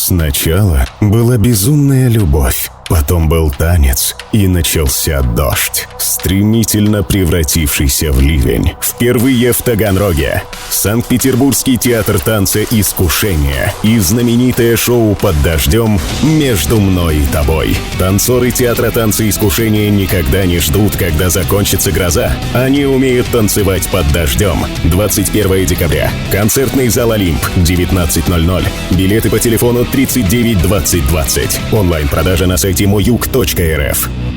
Сначала была безумная любовь, потом был танец, и начался дождь, стремительно превратившийся в ливень. Впервые в Таганроге. Санкт-Петербургский театр танца «Искушение» и знаменитое шоу «Под дождем» «Между мной и тобой». Танцоры театра танца «Искушение» никогда не ждут, когда закончится гроза. Они умеют танцевать под дождем. 21 декабря. Концертный зал «Олимп», 19:00. Билеты по телефону 39 20 20. Онлайн-продажа на сайте moyuk.rf.